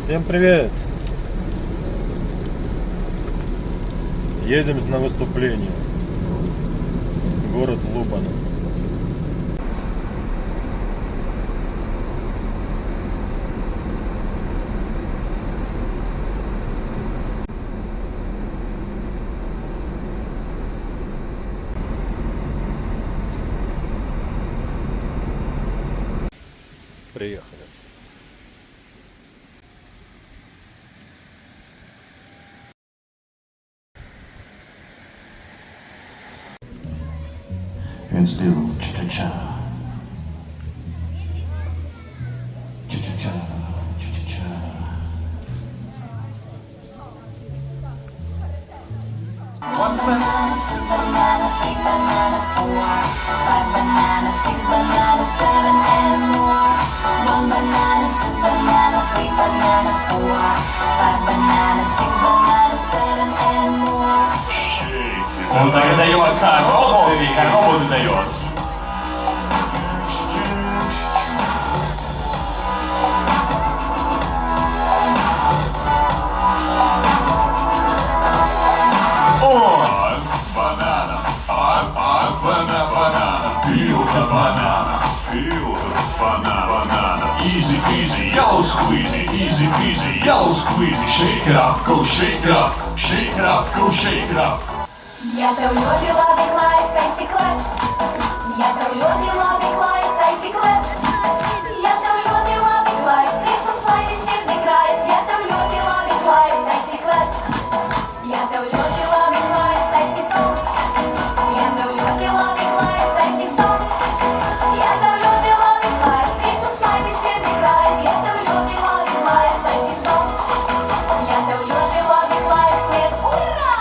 Всем привет! Едем на выступление. Город Лубана. Приехали. Він здивив ча-ча-ча. Ча-ча-ча, ча-ча-ча. One banana, two bananas, three bananas, four, five bananas, six bananas, seven and more. One banana, two bananas, three bananas, four, five bananas, six bananas, seven and more. Он так дает корову дает. Easy peasy, yellow squeezy, easy peasy, yellow squeezy. Shake it up, go shake it up, shake it up, go shake it up. Я то любила бігла і Стейсі Клеп. Я то любила бігла і Стейсі Клеп. Я то любила бігла і Спринцу Слайді Сідний Крайс. Я то любила бігла і Стейсі Клеп. Я то любила бігла і Стейсі Стоп. Я то любила бігла і Стейсі Стоп. Я то любила бігла і Спринцу Слайді Сідний Крайс. Я то любила бігла і Стейсі Стоп. Я то любила бігла і Спліц. Ура!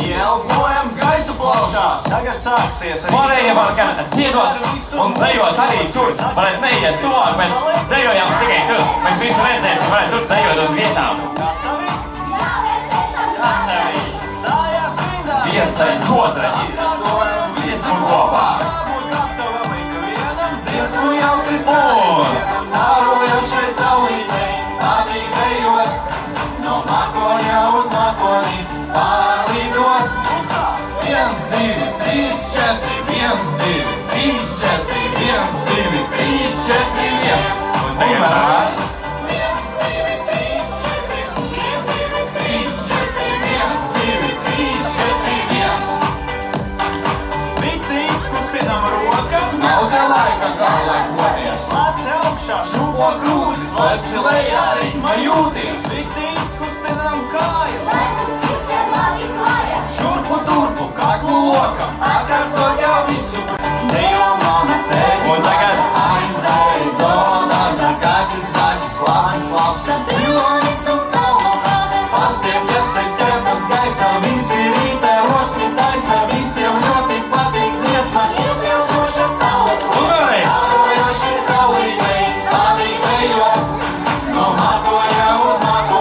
Ielpojam gaisu plašās, tagad sāksies arī Pārējie var gan dziedot un dejot arī tur. Varētu neiet tuvāk, bet dejojam tikai tur. Mēs visu redzēsim, varētu tur dejot uz vietām. Stājās rindā, Viens aiz otra ir. Visu kopā. dziesmu jau kristāli, stārojošai saulītei, patīk dejot, no mākoņa uz mākoni pārlidot. 1, 2, 3, 4, 1, 2, 3, 4, 1, 2, 3, 4, 1. Un tagad varētu. 1, 2, 3, 4, 1, 2, 3, 4, 1, 2, 3, 4, 1. Visi izkustinam rokas, nav te laika gaulai goties. Lāci augšā, šūpo krūtis, leci lejā, ritma jūties. Visi izkustinam kājas, šurpu turpu, kaklu lokam, atkārtot jau visu. Dejo mama, tētis, Un tagad aizdēja zodā, zakaķis, zaķis, labs, labs, zilonis un kalnos. Pastiepjas te ķertas gaisā, visi rītē rosmi taisa, visiem ļoti patīk dziesma. Iesildoša saules, vēlreiz. stārojoši saulītei, patīk dejot, no mākoņa uz mākoņa.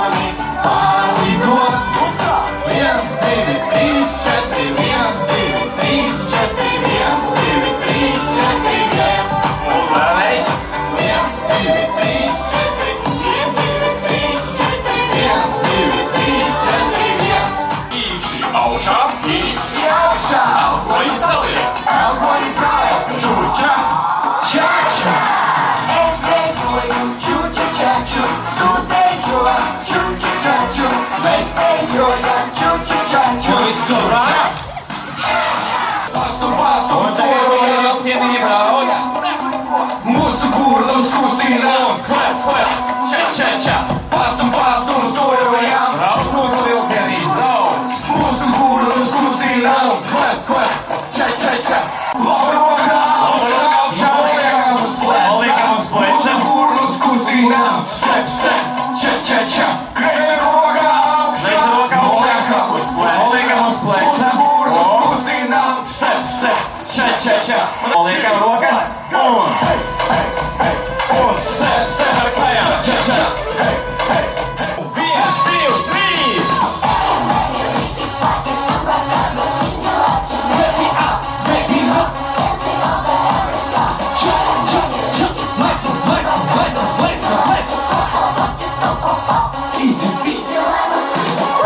Liekam rokas un step ar kājām. Viens, divi, trīs! Easy peasy.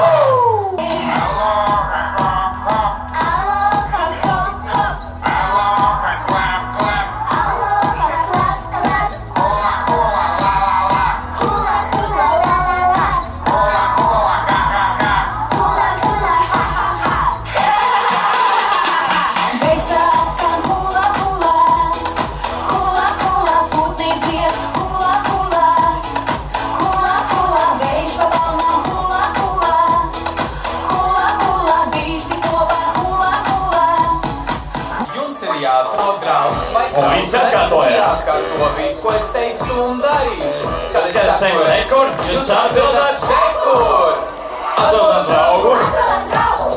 Jums ir jāatrod grāmatas vai Un viss atkārtojās. Jāatkārto viss, ko es teikšu un darīšu. Kad es Kad es teiktu rekur, jūs atbildat sekur. atdodam draugu,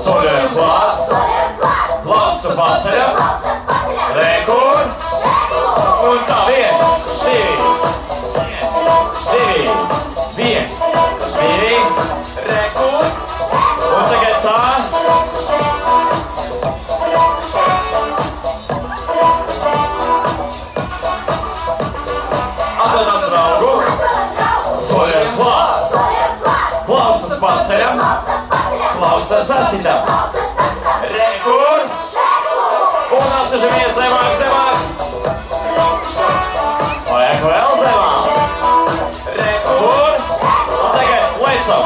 soļojam klāt, plaustu paceļam, rekur, un tā viens, divi, Rekur. un tagad tā, atdodam draugu, soļojam klāt, plaustas paceļam, plaustas sasitam, rekur, un apsežamies zemāk, vajag vēl zemāk, rekur, un tagad lecam.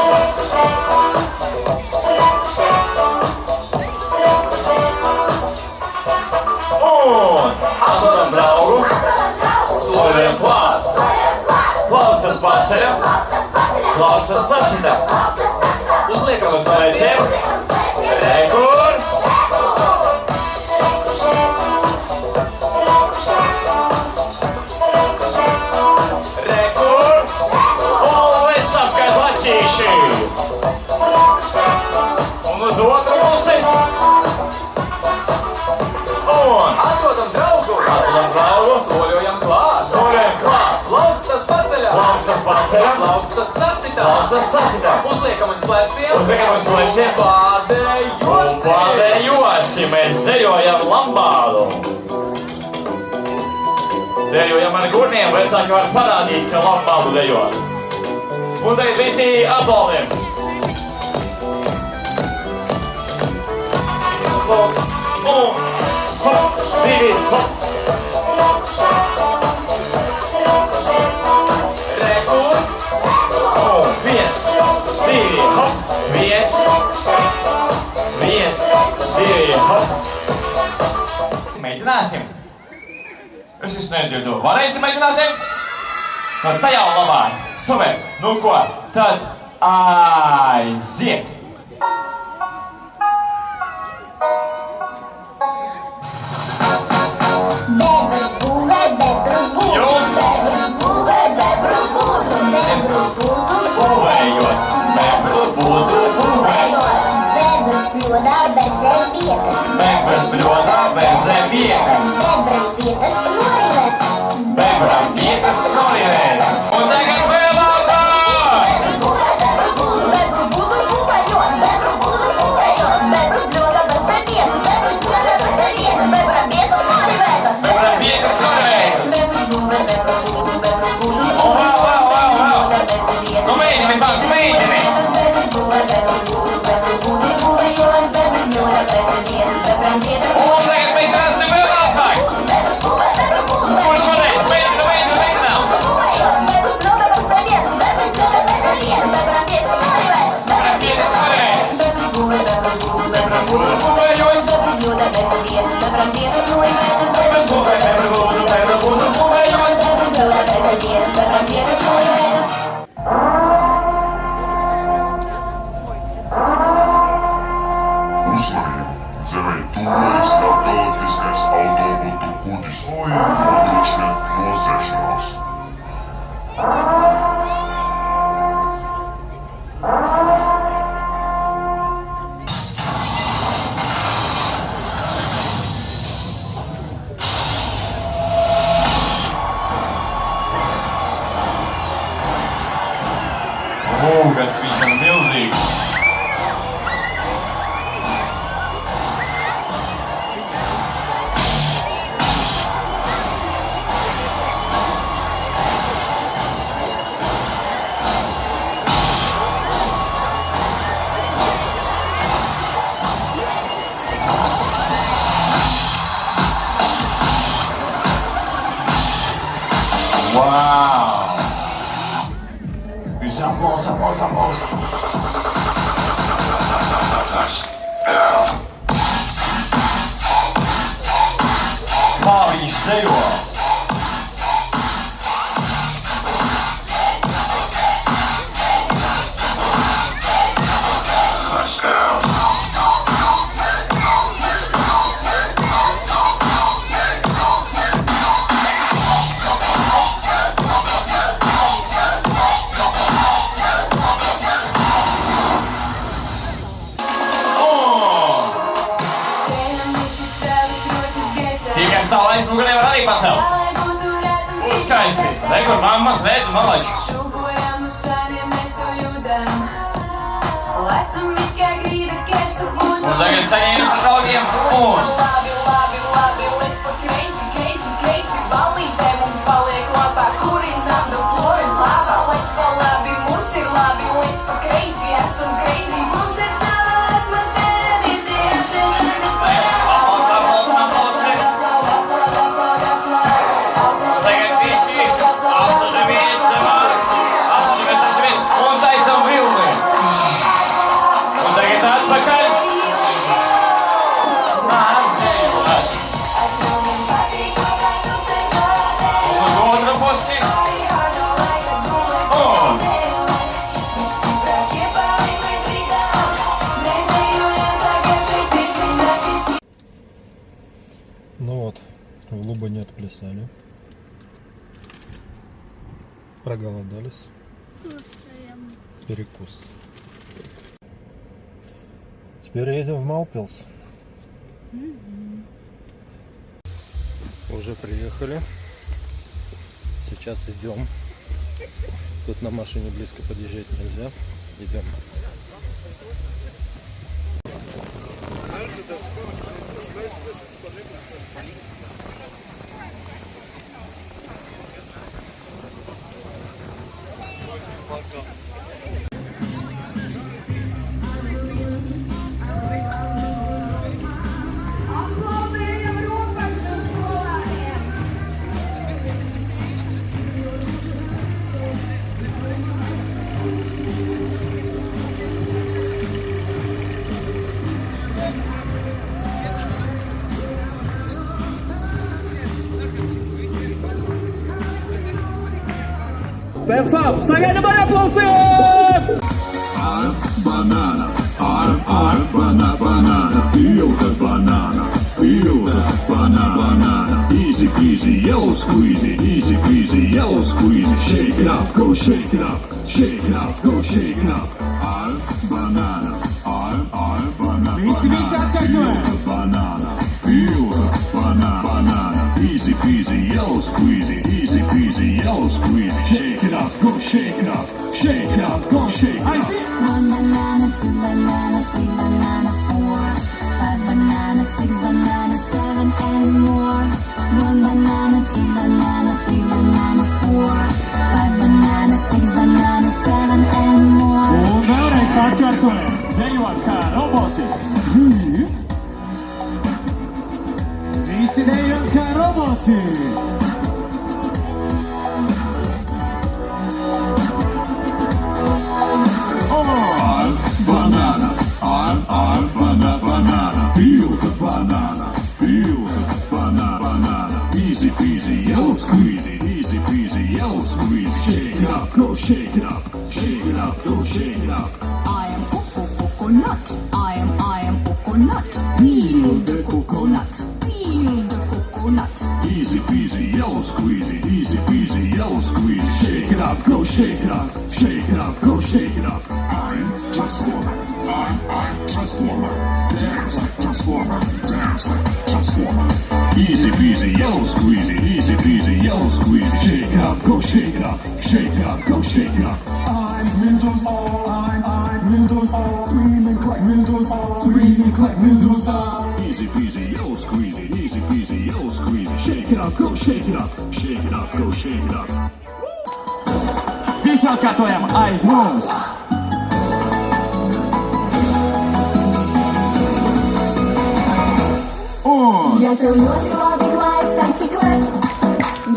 Un atdodam draugu, soļojam klāt, plaustas paceļam, plaustas sasitam, Uzliekam uz lecam, rekur, Rekur. un lecam, kā laķīši. Un uz otru pusi. Un Atrodam draugu. atdodam draugu, Soļojam klāt. soļojam klāt, Plaukstas paceļam. plaustas paceļam, Plaukstas sasitām. plaustas sasitam. Uzliekam uz pleciem. Uzliekam uz pleciem. Un Pādējosim. pārdejosim, mēs dejojam lambādu. Dejojam ar gurniem, vecāki var parādīt, ka lambādu dejo. Un tagad visi apbaldim. Hop, un, hop, divi, hop. Rekur. Un viens, divi, hop. Viens, divi, hop. Mēģināsim. Es visu nedzirdu. Varēsim, mēģināsim? No tajā labāk. Super. Nu ko? Tad aiziet. Bebras būvē, bebru būdu. Jūs? Bebras būvē, bebru būdu. Bebru būdu, Būvējot. Bebru būdu būvējot. Bebras bļodā bez vietas. Bebras bļodā bez vietas. Bebras vietas norivētas. Bebram vietas norivētas. Un tagad vēl labāk. Bebras būvē, bebru būdu. Bebru būdu būvējot. Bebru būdu būvējot. Bebras bļodā bez vietas. Bebras bļodā bez vietas. Bebram vietas norivētas. Bebram vietas norivētas. Bebras būvē, bebru būdu. Bebru būdu O, vēl. Nu mēģini, Maks, mēģini. Bebras būvē, bebru būdu. Bebru būdu būvējot. Bebras bļodā bez vietas. Bebram vietas Un tagad mēģināsim vēl labāk. Bebras būvē, bebru būdu. Kurš varēs? Mēģinām. Bebras bļodā bez vietas. Bebras bļodā bez vietas. Bebram vietas norivētas. Bebram vietas norivētas. Bebras būvē, bebru būdu. Bebram būdu būvējot. Bebras bļodā bez vietas. Bebram vietas norivētas. Bebras būvē, bebru būdu būvējot. Bebras bļodā bez vietas. Bebram vietas norivētas. Uzmanību! Zemē tuvojas starptautiskais autobusu kuģis. Nodrošiniet nosēšanos! viņš ir milzīgs. Wow! Visi aplausa. Kā viņš dejo? Tie, kas stāv aizmugurē, var arī pacelt. Būs skaisti. Re, kur mammas redz malaču. Un tagad saņēmis ar draugiem un... Ну вот, в Лубане отплясали. Проголодались. Перекус. Теперь едем в Малпилс. Уже приехали. Сейчас идем. Тут на машине близко подъезжать нельзя. Идем. Perfam, sakit depan aplausi! Banana, banana, peel the banana, banana, easy peasy, yellow squeezy, easy peasy, yellow squeezy, shake it up, go shake it up, shake it up, go shake it up, banana, banana, peel the banana, easy peasy, yellow squeezy, yellow squeezy, shake it up, go shake it up, shake it up, go shake it up. 1 banana, 2 bananas, 3 banana, 4, 5 banana, 6 banana, 7 and more. 1 banana, 2 banana, 3 banana, 4, 5 banana, 6 banana, 7 and more. Uudelle sarkkartule, deivatkaa robotit. Viisi deivatkaa robotit. Banana, banana, peel the banana, banana, easy peasy, yellow squeezy, easy peasy, yellow squeezy, shake it up, go shake it up, shake it up, go shake it up. I am coconut. I am coconut. Peel the coconut. Peel the coconut. Easy peasy, yellow squeezy, easy peasy, yellow squeezy, shake it up, go shake it up, shake it up, go shake it up. I'm transformer, I'm transformer, dance like transformer, dance like transformer. Easy peasy, yellow squeezy, easy peasy, yellow squeezy, shake it up, go shake it up, shake it up, go shake it up. I'm Windows, Swimming like Medusa, swimming like Medusa. Easy peasy, yellow squeezy, easy peasy, yellow squeezy. Shake it up, go shake it up, shake it up, go shake it up. Wyciągamy Ice Moves. Я то любила біглась таксиклет.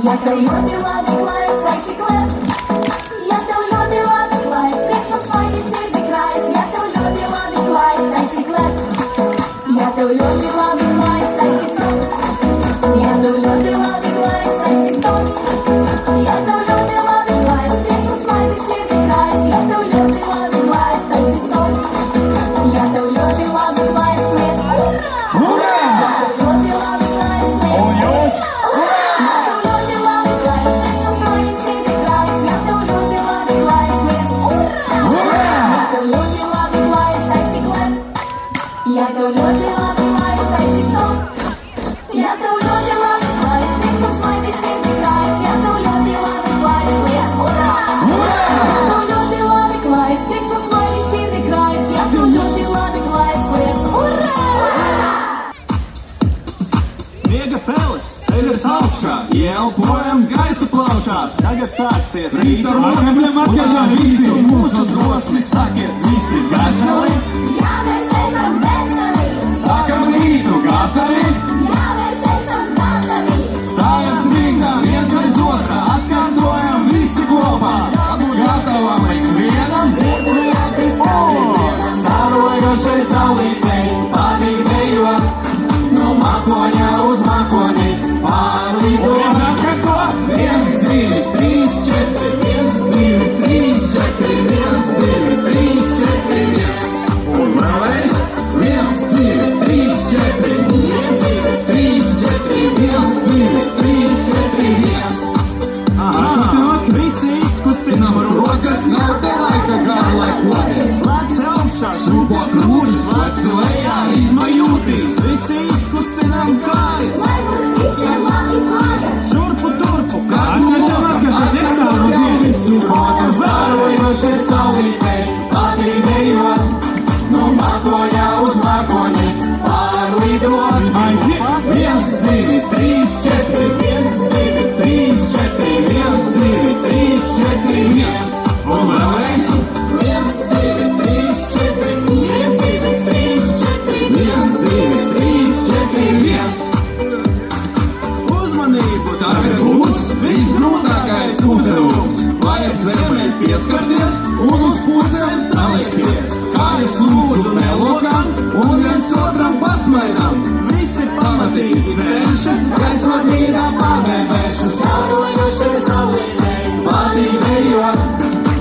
Я то любила біглась таксиклет. Я то любила біглась, приксом смайді сірди крайс. Я то любила біглась таксиклет. Я то любила біглась таксистоп. Я то любила біглась таксистоп. Я то любила біглась, приксом смайді сірди крайс. Я то любила біглась таксистоп. Я то любила біглась плес. Ура! Я то любила біглась таксистоп. Я то любила біглась, приксом смайді сірди крайс. Я то любила біглась плес. Ура! Я то любила біглась, приксом смайді сірди крайс. Я то любила біглась плес. Ура! Miega peles, ceļas augšā, ieelpojam gaisa plaušās. Tagad sāksies rīta rosme, un tā visu mūsu drosmi sakiet visi veseli. Jā, mēs esam veseli. Sākam rītu gatavi, Jā, mēs esam gatavi. stājam strīdā viens aiz otrā, atkārtojam visi kopā. Jābūt gatavam ikvienam dziesmu jātiskatīt. Stāvojošai saulītei patīk dejot, no mākoņa uz mākoni pārlidot. 1, 2, 3, 4, 1, 2, 3, 4, 1, 2, 3, 4, 1. Un vēlreiz 1, 2, 3, 4, 1, 2, 3, 4, 1, 2, 3, 4, 1. Aha, visi izkustinam rokas, nav te laika gara lai poties. Lēc augšā, šūpo krūļus, leci lejā, ritma jūtīs. Visi izkustinam kājas, Lai mums visiem labi klājas. šurpu turpu, katru lokam, atkārtojam visu hodu. Stāvojošai saulītei patīk dejot, no mākoņa uz mākoņi pārlidot. 1, 2, 3, 4, 1, 2, 3, 4, 1, 2, 3, 4, 1. Un vēlreiz 1, 2, 3, 4, 1, 2, 3, 4, 1, 2, 3, 4, 1. Uzmanību, tagad būs visgrūtākais uzdevums. Vajag zemē pieskarties un uz pusēm salikties. Kājas lūdzu nelokam un viens otram pasmaidam. Visi pamatīgi cenšas, gaismotnīgā pādēvēšas. Stāvojošai saulītei patīk dejot,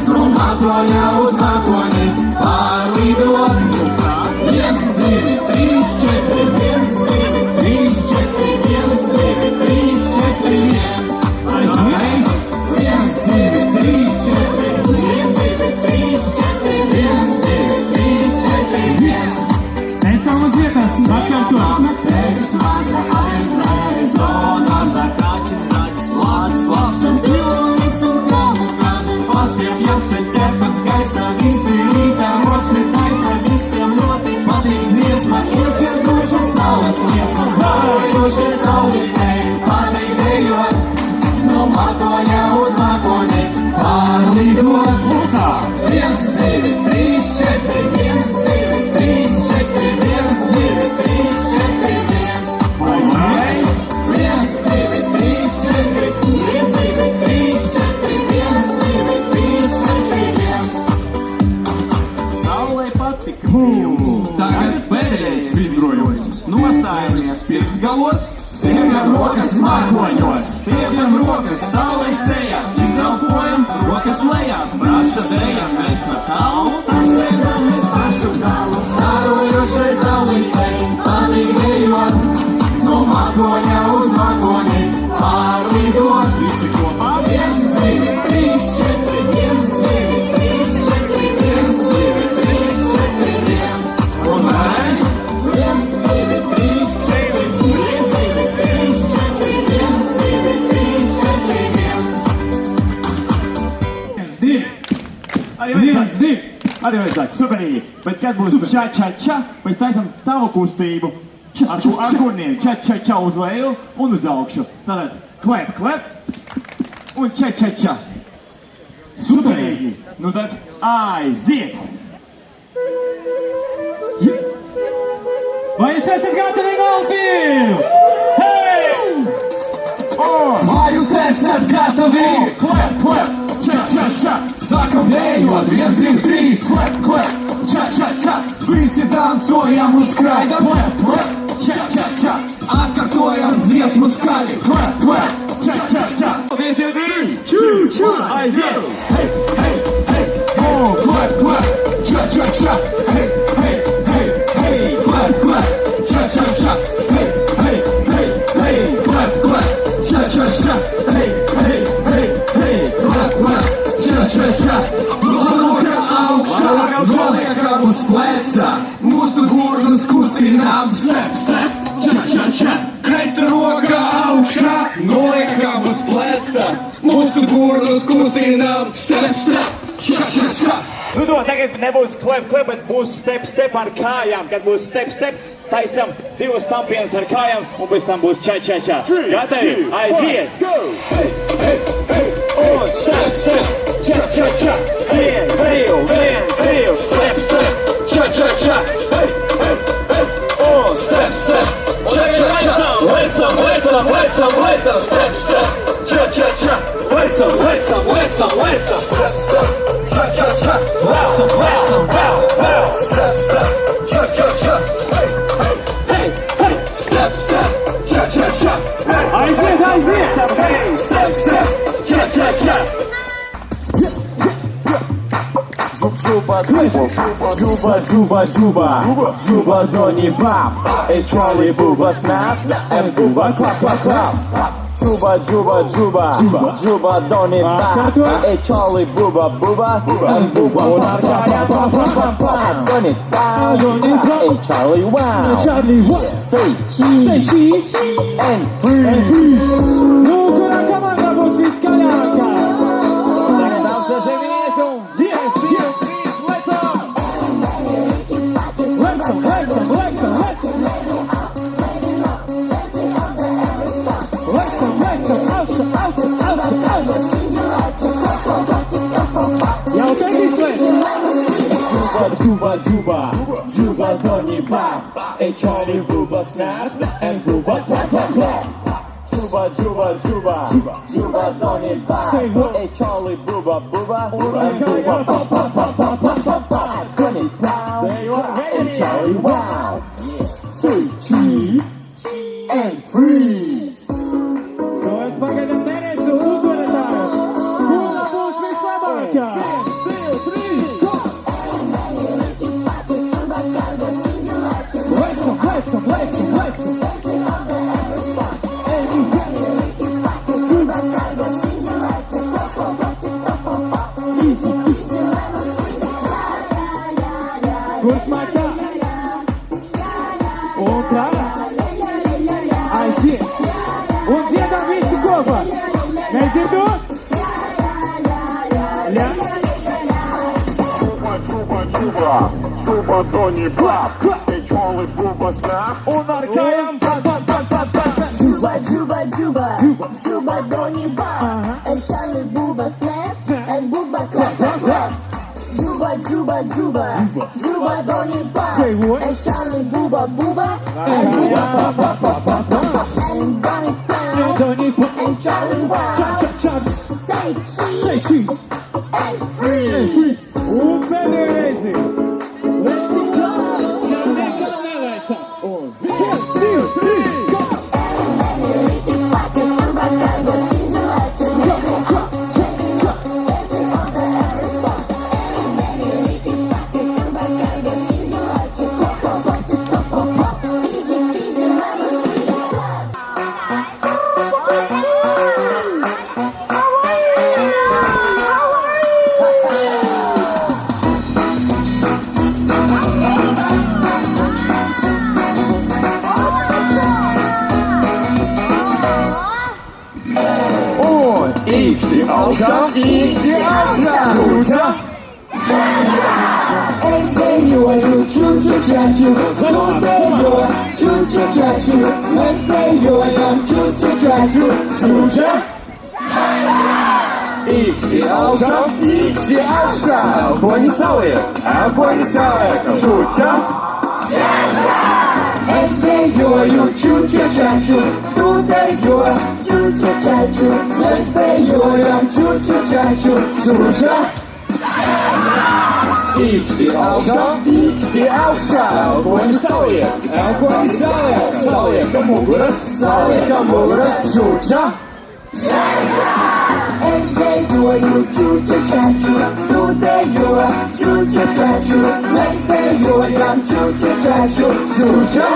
no mākoņa uz mākoņi pārlidot. 1, 2, 3, 4, 1, 2, 3, 4, 1, 2, 3, 4, 1. Aizmēģi! 1, 2, 3, 4, 1, 2, 3, 4, 1, 2, 3, 4, 1. Esam uz vietas, atkārtot. Tētis māsa aizvērs, dārza kaķis zaķis, lācis labs un zilnis un galvu kāzi. Pastiepjas ir ķepas gaisā, visi rītā rosmi taisa, visiem ļoti patīk dziesma, iesirdoša saules liesma. Stāvojošai saulītei patīk dejot, no mākoņa uz mākoņi pārlidot. 1, 2, 3, 4, 1, 2, 3, 4, 1, 2, 3, 4, 1. Aizmēģi! 1, 2, 3, 4, 1, 2, 3, 4, 1, 2, 3, 4, 1. Saulei patika pilnu. Tagad pēdējais vidrojums. Nostājamies pirksgalos, stiepjam rokas mākoņos. Stiepjam rokas saulei sejā, izelpojam rokas lejā. Braša dejam, visa tālu, sasniedzam mēs pašu galu. Stāvojošai saulītei patīk dejot, no mākoņa uz mākoņi pārlidot. Visi kopā 1, 2, 3, 4, 1, 2, 3, 4, 1, 2, 3, 4, 1. Un vēlreiz 1, 2, 3, 4, 1, 2, 3, 4, 1, 2, 3, 4, 1. 1, 2. Atvainojiet, superīgi. Bet kad būs ča-ča-ča, mēs taisam tavu kustību. Ar kuriem ča-ča-ča uz leju un uz augšu. Tātad klep, klep un ča-ča-ča. Superīgi. Nu tad aiziet. Vai jūs esat gatavi, Malpils? Hei! Vai jūs esat gatavi? Klep, klep, ča-ča-ča. Sākam dējot, 1, 2, 3. Klep, klep, ča-ča-ča. Visi dancojam un skraidam. Klep, klep, ča-ča-ča. Atkārtojam dziesmu skaļi. Klep, klep, ča-ča-ča. 1, 2, 3. Ču-ču, aiziet. Hei, hei, hei. Oh, klep, klep, ča-ča-ča. Hei, hei, hei, hei. Klep, klep, ča-ča-ča. Hei, hei, hei, hei. Klep, klep, ča-ča-ča. Hei, hei, hei, hei. Klep, klep, ča-ča-ča. Roka augšā, noliekam uz pleca. Mūsu gurnus kustinām. Step, step, ča-ča-ča. Kreisa roka augšā, noliekam uz pleca. Mūsu gurnus kustinām. Step, step, ča-ča-ča. Nu, to tagad nebūs klep, klep, bet būs step, step ar kājām. Kad būs step, step, taisam 2 stampienus ar kājām un pēc tam būs ča-ča-ča. Gatavi? Aiziet! Hei, hei, hei! Un step, step, ča-ča-ča! 1, 2, step, step, ča-ča-ča! Hei, hei, hei! Un step, step, ča-ča-ča! Lecam, lecam, lecam, lecam! Step, step, ča-ča-ča! Lecam, lecam, lecam, lecam! Step, step, cha-cha-cha, lecam, lecam, pow, pow. Step, step, cha-cha-cha, hey, hey, hey, hey. Step, step, cha-cha-cha, hey, Aiziet, aiziet! hey. Step, step, cha-cha-cha. Juba, juba, juba, juba, juba, juba, Donny Bop, a Charlie Booba snaps, and Booba clap, clap, clap. Juba, juba, juba, juba, juba, Donny Bop, a Charlie Booba, Booba, and Booba clap, clap, clap, clap. Donny Bop, a Charlie Wow, Charlie Wow. say Say cheese and freeze. Nunca na comanda, vos fiscalhaca. Dá pra vocês revinham. Yes, yes. Juba, juba, juba, Donny Bop, a Charlie Booba snaps, and Booba clap, clap, clap. Juba, juba, juba, juba, Donny Bop, a Charlie Booba, Booba, and Booba pop, pop, pop, pop, pop, pop, pop. Donny Bop, and Charlie Wow, say cheese and freeze. To jest bagajna merecu, uzvaratājas. Kura būs vislabākā? 1, 2, 3, go! Lecam, lecam, lecam. Kurs maktā? Un tā? Aiziet! Un dziedam visi kopā! Nedzirdot? Jā? Juba, juba, juba, juba, Donny Bop, a Charlie Booba snap. Un ar kājām pat, pat, pat, pat, pat. Juba, juba, juba, juba, Donny Bop, and Charlie Booba snap, and Booba clap, clap, clap. Juba, juba, juba, juba, Donny Bop, Say what? and Charlie Booba, Booba, and Booba pop, pop, pop, pop, pop, and Donny Pound, Donny Bop. and Charlie Wow. Cha, cha, cha. Say cheese Say cheese. and freeze. Un pēdējā reizi. Lecam klāt. Ja nekā nelecam. Un 1, 2, 3, go! Ikti augšām, ikti augšām. es dejoju, ču-ču-ča-ču, tu dejo, ču-ču-ča-ču, mēs dejojam, ču-ču-ča-ču, ču-ča. Īkšķi augšā, elpoņi saliek, ču-ča. Es dejoju, ču-ču-ča-ču, tu dejo, ču-ču-ča-ču, mēs dejojam, ču-ču-ča-ču, ču-ča. Īkšķi augšā, elpoņi saliek, saliekam muguras, ču-ča. Es dejoju, ču-ču-ča-ču, tu dejo, ču-ču-ča-ču, mēs dejojam, ču-ču-ča-ču, ču-ča.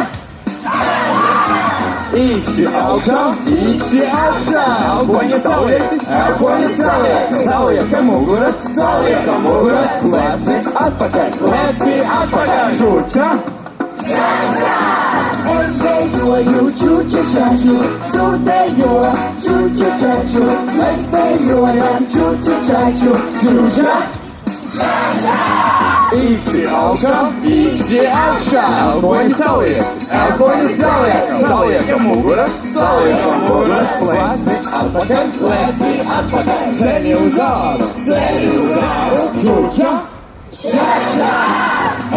Īkšķi augšā, elpoņi saliek, saliekam muguras, pleci atpakaļ, ču-ča. Es dejoju, ču-ču-ča-ču, tu dejo, ču-ču-ča-ču, mēs dejojam, ču-ču-ča-ču, ču-ča. Īkšķi augšā, elpoņi saliek, saliekam muguras, pleci atpakaļ, ceļi uz āru, ču-ča.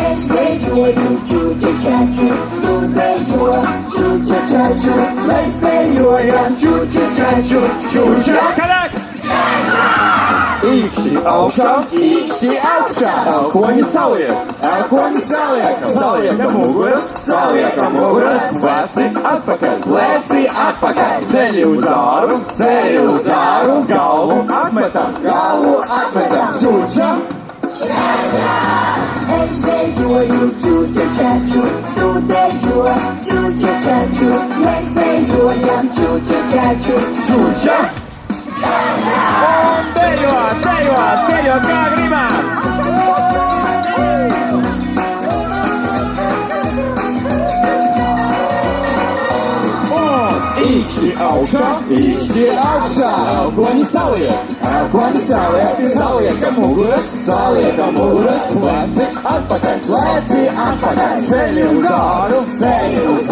Es dejoju, ču-ču-ča-ču, tu dejo, ču-ču-ča-ču, mēs dejojam, ču-ču-ča-ču, ču-ča. Īkšķi augšā, elpoņi saliek, saliekam muguras, pleci atpakaļ, ceļi uz āru, galvu atmetam, ču-ča. Es dejoju, ču-ču-ča-ču, tu dejo, ču-ču-ča-ču, mēs dejojam, ču-ču-ča-ču, ču-ča. Un dejo kā gribam! Īkšķi augšā, elpoņi saliek, saliekam muguras, pleci atpakaļ, ceļi uz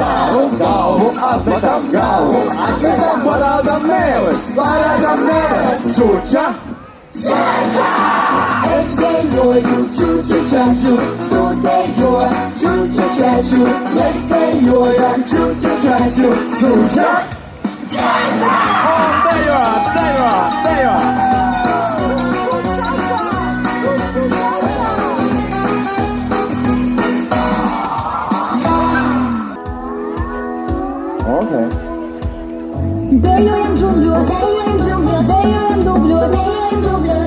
āru, galvu atmetam, parādam mēles, ču-ča. Es dejoju, ču-ču-ča-ču, tu dejo, ču-ču-ča-ču, mēs dejojam, ču-ču-ča-ču, ču-ča. Un dejo! Dejojam džungļos, dejojam dubļos,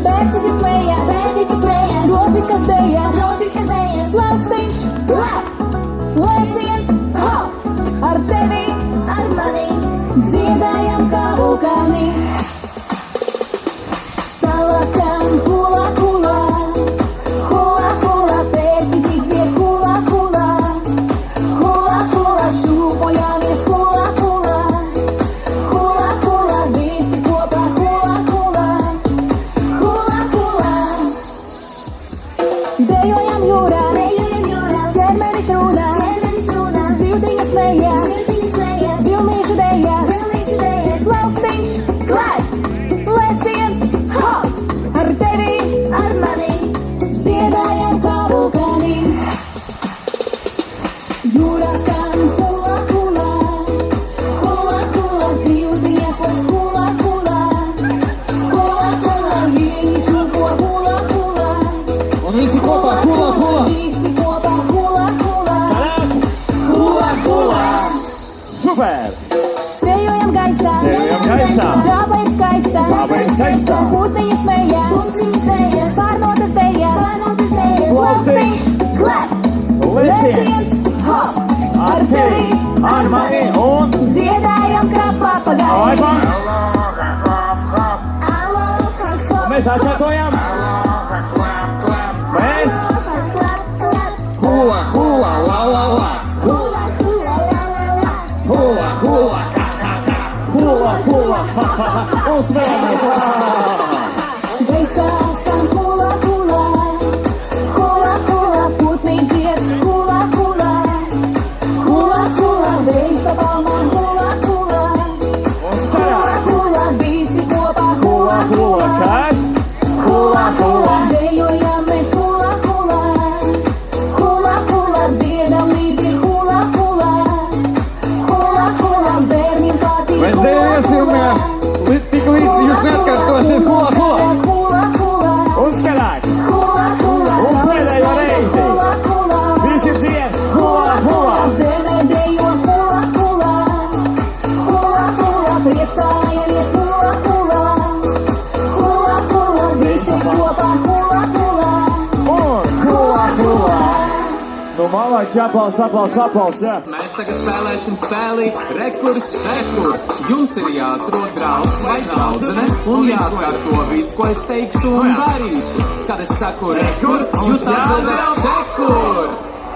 bērciņi smējās, tropiskas dejas, lauksteņš, lēciens, ar tevi, ar mani, dziedājam kā vulkāni. Salaskan hula hula, hula hula, pērtiņš iet hula hula, hula hula, šūpojamies hula hula, hula hula, visi kopā hula hula, hula hula. Dejojam jūrā, ķermenis runā, zivtiņas smējās, vilnīšu dejas, lauksteņš, lēciens, ar tevi, ar mani, dziedājam kā vulkāni. Jūrā skan hula hula, hula hula, zivtiņas lec hula hula, hula hula, vilnīšu ko hula hula, Un visi kopā hula! visi kopā hula hula, Hula, hula! Super! dejojam gaisā, daba ir skaista, putniņi smējās, pārnotas dejas, lauksteņš, lēciens, ar tevi, Ar mani un dziedājam kā papagāji. mēs atkārtojam! Mēs Hula, hula, la, la, la, hula, un smējamies! Gaisā skan hula hula, hula hula, smiley hula hula. Hula hula, visi kopā hula hula. Hula hula. Nu, malā čapals, apals, jā. Mēs tagad spēlēsim spēli rekurs sekur. Jums ir jāatrod draugs vai draudzene un jāatkārto visu, ko es teikšu un darīšu. Kad es saku rekur, jūs atbildat sekur.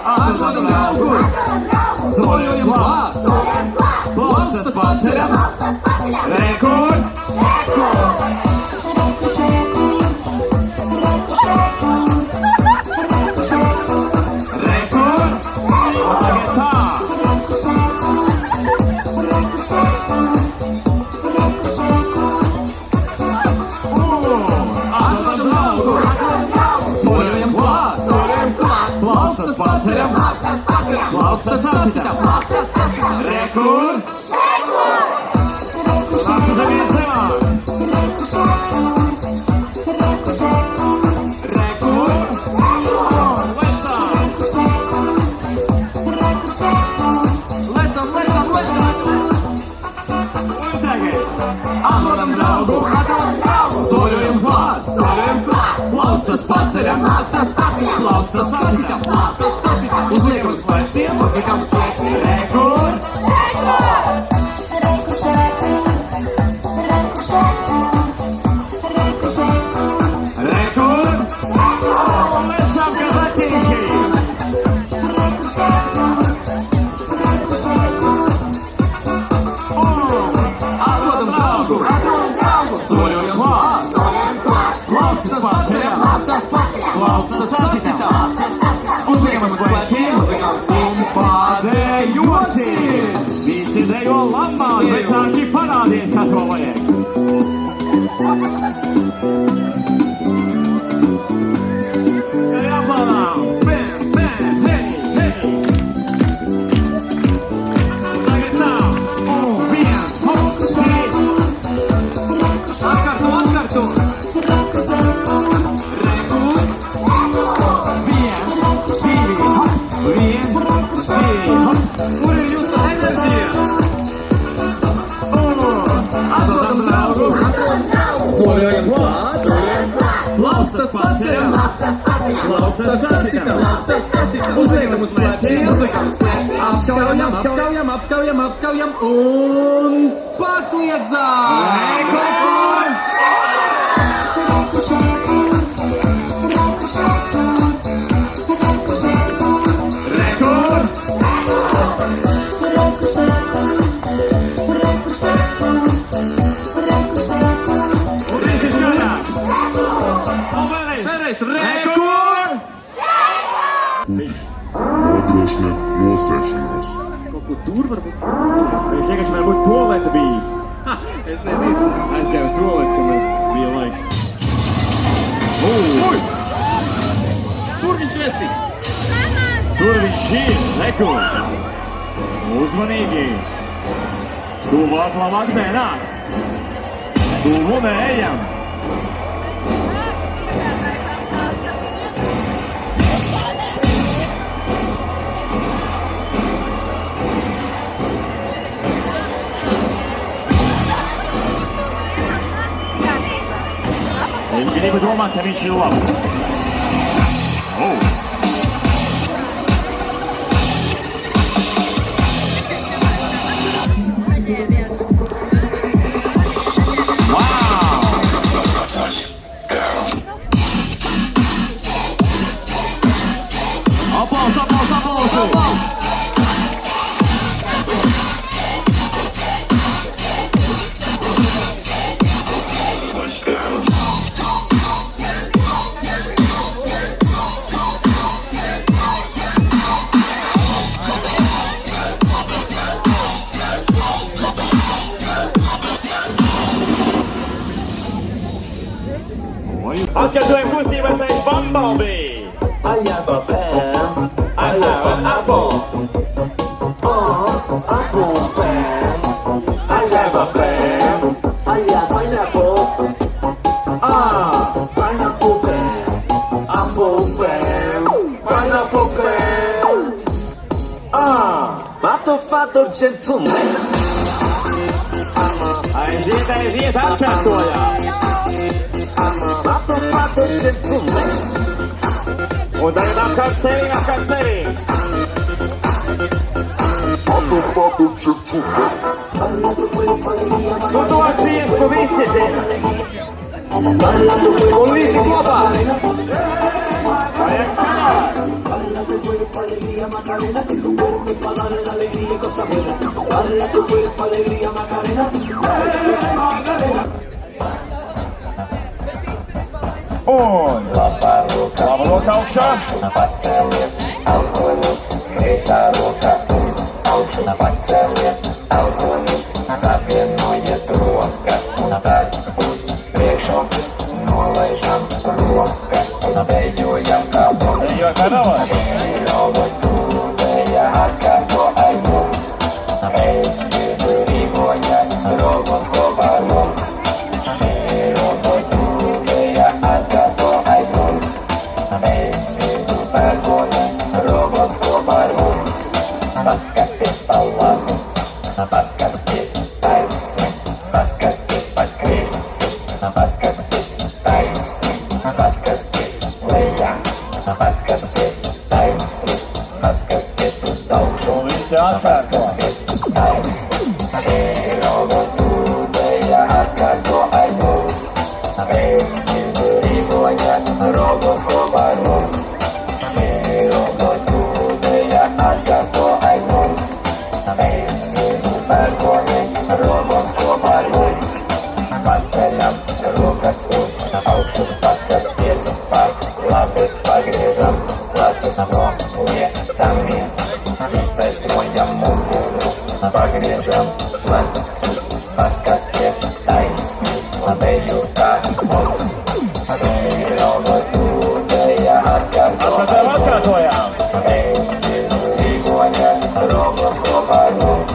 Atrodam draugu, soļojam klāstu, plaukstas paceļam, rekur, sekur. Plaukstas apsitam, rekur, sekur. Sāku zavies zemā. Rekur, sekur. Lecam. Un tagad atrodam draugu, soļojam klāt, plaukstas paceļam, plaukstas apsitam. Uzliekam uz pleciem, uzliekam uz pleciem, rekur, sekur. Rekur, sekur. Lecam, kazaķīši. Atrodam draugu, soļojam klāt, plaukstas paceļam, plaukstas apsitam. Uzliekam uz pleciem un pārējosim. Visi dejo lamās, vecāki parādiet, kā to vajag. Skari aplānām. Bam, hey. Un tagad tā. Un viens, trīs. Atkārto. Kur ir jūsu enerģija? Atrodam draugu, soļojam klāt, plaukstas paceļam, plaukstas apsitam, uzliekam uz pleciem, apskaujam un pakliedzām! Rekurs! Rekur! Nodrošina nosēšanos. Kaut ko tur varbūt? Viņš vienkārši varbūt tualete bija. Es nezinu. Aizgāju uz tualeti, kamēr bija laiks. Uj! Tur viņš esi! Tur viņš ir! Rekur! Uzmanīgi! Tuvāk labāk nenāk! Tuvu neejam! Es gribu domāt, ka viņš ir labs. Aplausi! Atkārtojam kustības aiz Bumblebee! I have a pen, I have an apple. Apple pen. I have a pen, I have pineapple. Pineapple pen, apple pen, pineapple pen. Mato fatto gentleman. Aiziet aiziet atkārtojām. Un tagad apkārt sevi. Nu to dziesmu visi zina. Un visi kopā! Vajag skaļāk. Un labā roka augšā. Paceliet alkoholu, kreisā roka uz augšu. Paceliet alkoholu, savienojiet rokas un tad uz priekšu. Nolaižam rokas un dejojam kā mums. Dejojam kā novas. Robot tūlēja atkārto aiz mums. Visi rīkojas robots kopā ar mums. Šī robot tūlēja atkārto aiz mums. Visi pērkoni robots kopā ar mums. Paskaties pa labi, paskaties taisni, paskaties pa kreisi, paskaties taisni, paskaties lejā, paskaties taisni, paskaties uz augšu. Un visi atkārto. Taisni, šī robotu dēļa atkārto aiz mums. Visi rīkojas robots kopā ar mums. Šī robotu dēļa atkārto aiz mums. Visi pērkoni robots kopā ar mums. Paceļam rokas uz augšu, paskaties pa labi, pagriežam plecus noliecamies. Iztaisnojam muguru, pagriežam plecus, paskaties taisni, labeju kā mums. Šī robotu dēļa atkārto aiz mums. Visi rīkojas robots kopā ar mums.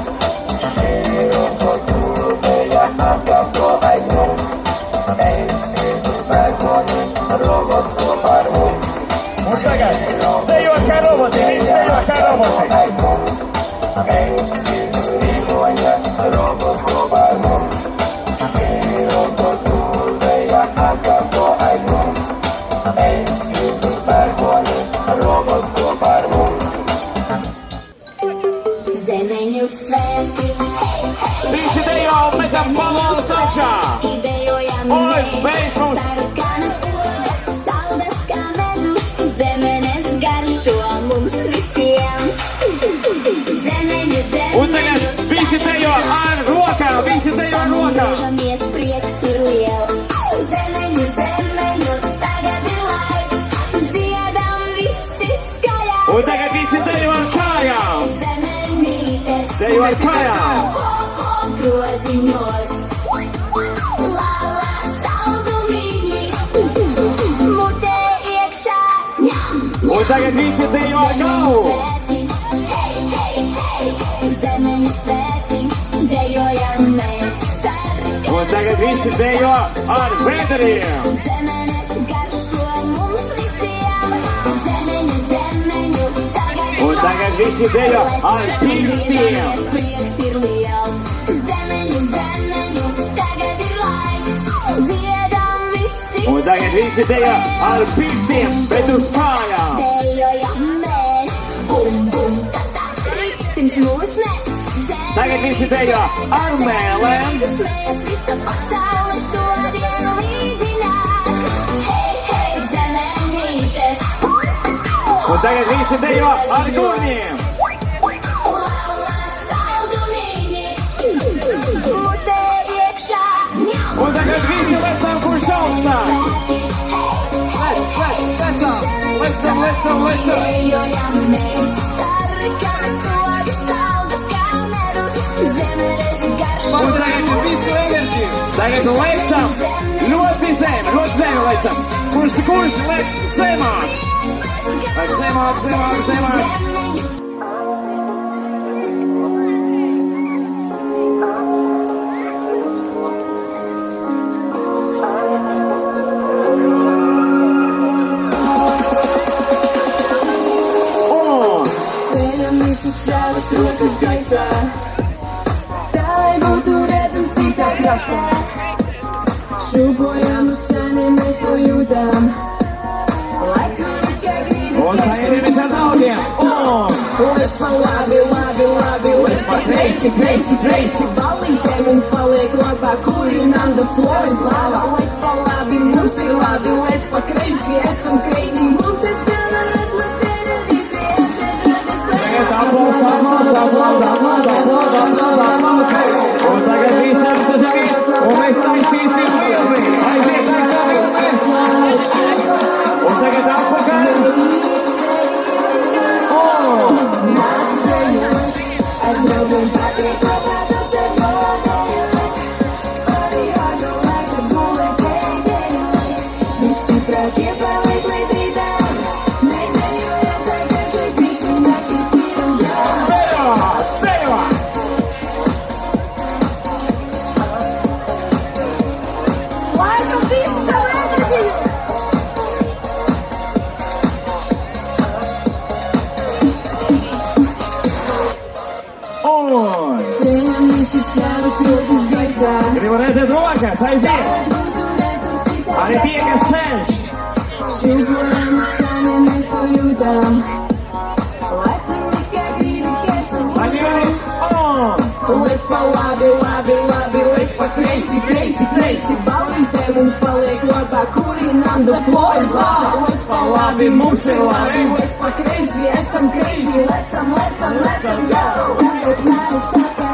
Šī robotu dēļa atkārto aiz mums. Visi pērkoni robots kopā ar mums. Un tagad dejot kā roboti, visi dejot kā roboti. Visi rīkojas robots kopā ar mums. Šī robotu dēļa atkārto aiz mums. Visi pērkoni robots kopā ar mums. Zemeņu svētki, Visi dejo un metam balons augšā. idejojam Oi, mēs, beidz mums! sarkanas ogas, saldas kā medus, zemenes garšo mums visiem. Zemeņu, Un tagad visi dejo ar rokām, visi dejo ar rokām. Griežamies, prieks ir liels. Zemeņu, tagad ir laiks, dziedam visi skaļāk. Un tagad visi dejo ar kājām. Zemenītes, Dejo ar kājām. groziņos. Lala saldumiņi, mutē iekšā, ņem. Un tagad visi dejo ar galvu. Svētki, hei, hei, hei, zemeņu svētki, dejojam mēs sarkanas Un tagad visi dejo ar vēderiem. zemenes garšo mums visiem. Zemeņu, tagad ir Un tagad visi dejo ar pirkstiem. prieks ir liels. Zemeņu, tagad ir laiks, dziedam visi. Un tagad visi dejo ar pirkstiem, bet uz kājām. Dejojam mēs, bum, bum, tata, ritms mūs nes. Tagad visi dejo ar mēlēm. Svējas visa pasaule šodien līdzināt. Hei, hei, zemenītes. Un tagad visi dejo ar gurņiem. Lala saldumiņi, mutē iekšā, ņem. Un tagad visi lecam kurš augstā. Lecam. Dejojam mēs, sarkanas ogas, saldas kā medus, zemenes garšo. Un tagad visu enerģiju. Tagad lecam ļoti zem lecam. Kurš lec zemāk. Lec zemāk. Ceļam visus savas rokas gaisā, tā lai būtu redzams citā krastā. Šūpojam uz seniem, mēs to jūtam. Lai cilvēki kā grīda Un saņemamies ar draugiem. Let's pa labi, labi, labi, let's pa crazy, crazy, crazy. Ballītē mums paliek labāk, kurinām the floor is lava. Let's pa labi, mums ir labi, let's pa crazy, esam crazy. Mums ir sena atmosfēra, visi apsēžam bez Tagad aplaus. Un tagad visi apsēžamies, un mēs taisīsim filmi. Aiziet, un tagad atpakaļ. Ar draugiem patīk kopā tas ir nodējot. Arī vārdu laika gulēt ēdējot. Visstiprākie paliek līdz rītām. Mēs dejojam tagad šeit visi naktis mīlam jau. Laikam visi savu enerģiju. Ceļam visi savas rokas gaisā. Gribu redzēt rokas, aiziet. Arī tie, kas cenš. Šūpojam uz seniem, mēs to jūtam. Lai cilvēki kā grīda kerstam. Saņemamies. Let's pa labi, labi, labi, let's pa crazy, crazy, crazy. Ballītē mums paliek labāk, kurinām the floor is lava. Let's pa labi, mums ir labi, let's pa crazy, esam crazy. Lecam, yo. Tagad mani saka,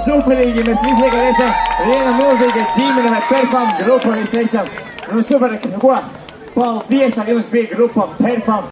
superīgi, mēs visi tagad esam viena milzīga ģimene vai perfam grupa, visi esam, super, ko, paldies, ar jums bija grupa perfam.